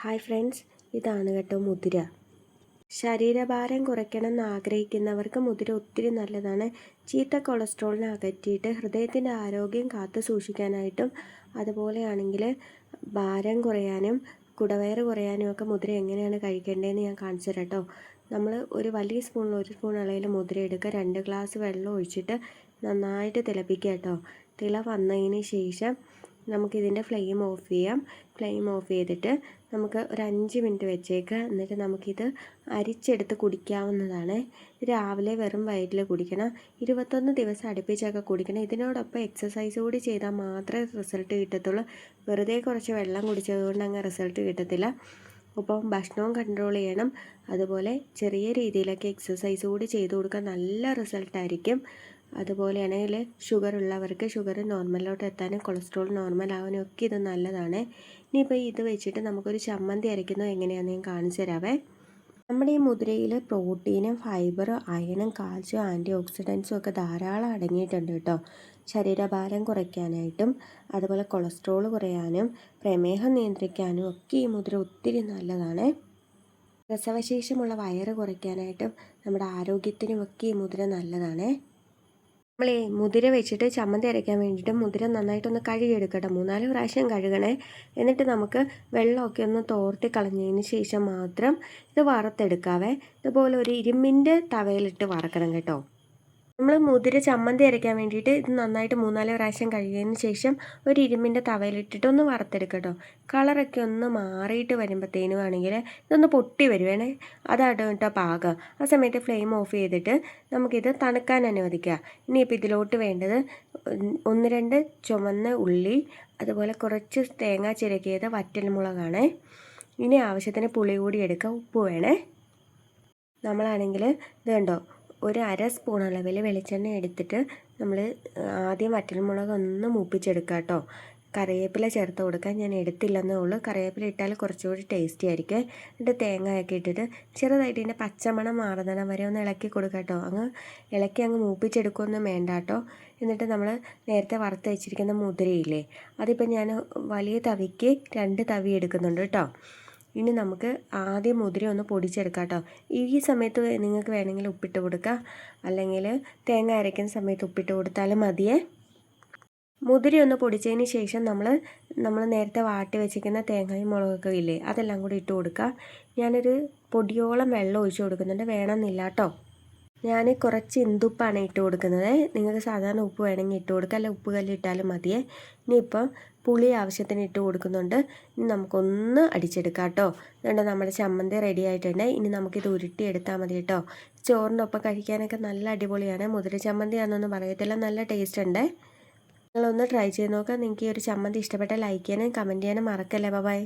Hi friends, ഇതാണ് കേട്ടോ മുതിര. ശരീരഭാരം കുറയ്ക്കണം എന്ന് ആഗ്രഹിക്കുന്നവർക്ക് മുതിര ഒത്തിരി നല്ലതാണ്. ചീത്ത കൊളസ്ട്രോളിനെ അകറ്റിയിട്ട് ഹൃദയത്തിൻ്റെ ആരോഗ്യം കാത്തു സൂക്ഷിക്കാനായിട്ടും, അതുപോലെയാണെങ്കിൽ ഭാരം കുറയാനും കുടവയറ് കുറയാനും ഒക്കെ മുതിര എങ്ങനെയാണ് കഴിക്കേണ്ടതെന്ന് ഞാൻ കാണിച്ചു തരാം കേട്ടോ. നമ്മൾ ഒരു വലിയ സ്പൂണിൽ 1 സ്പൂൺ അളവിൽ മുതിര എടുക്കുക. 2 ഗ്ലാസ് വെള്ളം ഒഴിച്ചിട്ട് നന്നായിട്ട് തിളപ്പിക്കുക കേട്ടോ. തിള വന്നതിന് ശേഷം നമുക്കിതിൻ്റെ ഫ്ലെയിം ഓഫ് ചെയ്യാം. ഫ്ലെയിം ഓഫ് ചെയ്തിട്ട് നമുക്ക് ഒരു 5 മിനിറ്റ് വെച്ചേക്കുക. എന്നിട്ട് നമുക്കിത് അരിച്ചെടുത്ത് കുടിക്കാവുന്നതാണ്. രാവിലെ വെറും വയറ്റിൽ കുടിക്കണം. 21 ദിവസം അടുപ്പിച്ചൊക്കെ കുടിക്കണം. ഇതിനോടൊപ്പം എക്സസൈസ് കൂടി ചെയ്താൽ മാത്രമേ റിസൾട്ട് കിട്ടത്തുള്ളൂ. വെറുതെ കുറച്ച് വെള്ളം കുടിച്ചതുകൊണ്ട് അങ്ങ് റിസൾട്ട് കിട്ടത്തില്ല. അപ്പം ഭക്ഷണവും കൺട്രോൾ ചെയ്യണം. അതുപോലെ ചെറിയ രീതിയിലൊക്കെ എക്സസൈസ് കൂടി ചെയ്ത് കൊടുക്കാൻ നല്ല റിസൾട്ടായിരിക്കും. അതുപോലെയാണെങ്കിൽ ഷുഗർ ഉള്ളവർക്ക് ഷുഗർ നോർമലിലോട്ട് എത്താനും കൊളസ്ട്രോൾ നോർമൽ ആവാനും ഒക്കെ ഇത് നല്ലതാണ്. ഇനിയിപ്പോൾ ഇത് വെച്ചിട്ട് നമുക്കൊരു ചമ്മന്തി അരയ്ക്കുന്നത് എങ്ങനെയാണെന്ന് ഞാൻ കാണിച്ചു തരാവേ. നമ്മുടെ ഈ മുതിരയിൽ പ്രോട്ടീനും ഫൈബറും അയണും കാൽസ്യം ആൻറ്റി ഓക്സിഡൻസും ഒക്കെ ധാരാളം അടങ്ങിയിട്ടുണ്ട് കേട്ടോ. ശരീരഭാരം കുറയ്ക്കാനായിട്ടും അതുപോലെ കൊളസ്ട്രോൾ കുറയാനും പ്രമേഹം നിയന്ത്രിക്കാനും ഒക്കെ ഈ മുതിര ഒത്തിരി നല്ലതാണ്. പ്രസവശേഷമുള്ള വയറ് കുറയ്ക്കാനായിട്ടും നമ്മുടെ ആരോഗ്യത്തിനുമൊക്കെ ഈ മുതിര നല്ലതാണ്. നമ്മളേ മുതിര വെച്ചിട്ട് ചമ്മന്തി അരയ്ക്കാൻ വേണ്ടിയിട്ട് മുതിര നന്നായിട്ടൊന്ന് കഴുകിയെടുക്കട്ടെ. 3-4 പ്രാവശ്യം കഴുകണേ. എന്നിട്ട് നമുക്ക് വെള്ളമൊക്കെ ഒന്ന് തോർത്തി കളഞ്ഞതിന് ശേഷം മാത്രം ഇത് വറുത്തെടുക്കാവേ. ഇതുപോലെ ഒരു ഇരുമ്പിൻ്റെ തവയിലിട്ട് വറക്കണം കേട്ടോ. നമ്മൾ മുതിര ചമ്മന്തി അരയ്ക്കാൻ വേണ്ടിയിട്ട് ഇത് നന്നായിട്ട് 3-4 പ്രാവശ്യം കഴുകിയതിന് ശേഷം ഒരു ഇരുമ്പിൻ്റെ തവയിലിട്ടിട്ട് ഒന്ന് വറുത്തെടുക്കുക കേട്ടോ. കളറൊക്കെ ഒന്ന് മാറിയിട്ട് വരുമ്പോഴത്തേനും ആണെങ്കിൽ ഇതൊന്ന് പൊട്ടി വരുവേണേ. അതാണ് കേട്ടോ പാകം. ആ സമയത്ത് ഫ്ലെയിം ഓഫ് ചെയ്തിട്ട് നമുക്കിത് തണുക്കാൻ അനുവദിക്കുക. ഇനിയിപ്പോൾ ഇതിലോട്ട് വേണ്ടത് 1-2 ചുവന്ന ഉള്ളി, അതുപോലെ കുറച്ച് തേങ്ങ ചിരകിയത്, വറ്റൽമുളകാണ്. ഇനി ആവശ്യത്തിന് പുളി കൂടി എടുക്കുക. ഉപ്പ് വേണേ. നമ്മളാണെങ്കിൽ ഇത് കണ്ടോ, ഒരു 1/2 സ്പൂൺ അളവിൽ വെളിച്ചെണ്ണ എടുത്തിട്ട് നമ്മൾ ആദ്യം വറ്റൽമുളക് ഒന്ന് മൂപ്പിച്ചെടുക്കുക കേട്ടോ. കറിവേപ്പില ചേർത്ത് കൊടുക്കാൻ ഞാൻ എടുത്തില്ലെന്നേ ഉള്ളൂ. കറിവേപ്പില ഇട്ടാൽ കുറച്ചുകൂടി ടേസ്റ്റി ആയിരിക്കും. എന്നിട്ട് തേങ്ങയൊക്കെ ഇട്ടിട്ട് ചെറുതായിട്ട് ഇതിൻ്റെ പച്ചമണം മാറുന്നിടം വരെ ഒന്ന് ഇളക്കി കൊടുക്കുക കേട്ടോ. ഇളക്കി മൂപ്പിച്ചെടുക്കുകയൊന്നും വേണ്ട കേട്ടോ. എന്നിട്ട് നമ്മൾ നേരത്തെ വറുത്ത് വെച്ചിരിക്കുന്ന മുതിരയില്ലേ, അതിപ്പോൾ ഞാൻ വലിയ തവിക്ക് 2 തവി എടുക്കുന്നുണ്ട് കേട്ടോ. ഇനി നമുക്ക് ആദ്യം മുതിര ഒന്ന് പൊടിച്ചെടുക്കാം കേട്ടോ. ഈ സമയത്ത് നിങ്ങൾക്ക് വേണമെങ്കിൽ ഉപ്പിട്ട് കൊടുക്കുക, അല്ലെങ്കിൽ തേങ്ങ അരയ്ക്കുന്ന സമയത്ത് ഉപ്പിട്ട് കൊടുത്താലും മതിയേ. മുതിര ഒന്ന് പൊടിച്ചതിന് ശേഷം നമ്മൾ നേരത്തെ വാട്ടി വെച്ചിരിക്കുന്ന തേങ്ങയും മുളകൊക്കെ ഇല്ലേ, അതെല്ലാം കൂടി ഇട്ട് കൊടുക്കുക. ഞാനൊരു പൊടിയോളം വെള്ളം ഒഴിച്ച് കൊടുക്കുന്നുണ്ട്, വേണമെന്നില്ല കേട്ടോ. ഞാൻ കുറച്ച് ഇന്ദുപ്പാണ് ഇട്ട് കൊടുക്കുന്നത്. നിങ്ങൾക്ക് സാധാരണ ഉപ്പ് വേണമെങ്കിൽ ഇട്ട് കൊടുക്കുക, അല്ല ഉപ്പ് കല്ല് ഇട്ടാലും മതിയേ. ഇനിയിപ്പം പുളി ആവശ്യത്തിന് ഇട്ട് കൊടുക്കുന്നുണ്ട്. ഇനി നമുക്കൊന്ന് അടിച്ചെടുക്കാം കേട്ടോ. അതുകൊണ്ട് നമ്മുടെ ചമ്മന്തി റെഡി ആയിട്ടുണ്ട്. ഇനി നമുക്കിത് ഉരുട്ടിയെടുത്താൽ മതി കേട്ടോ. ചോറിൻ്റെ ഒപ്പം കഴിക്കാനൊക്കെ നല്ല അടിപൊളിയാണ്. മുതിര ചമ്മന്തിയാണെന്നൊന്നും പറയത്തില്ല, നല്ല ടേസ്റ്റ് ഉണ്ട്. നിങ്ങളൊന്ന് ട്രൈ ചെയ്ത് നോക്കുക. നിങ്ങൾക്ക് ഈ ഒരു ചമ്മന്തി ഇഷ്ടപ്പെട്ടാൽ ലൈക്ക് ചെയ്യാനും കമൻറ്റ് ചെയ്യാനും മറക്കല്ലേ. ബൈ.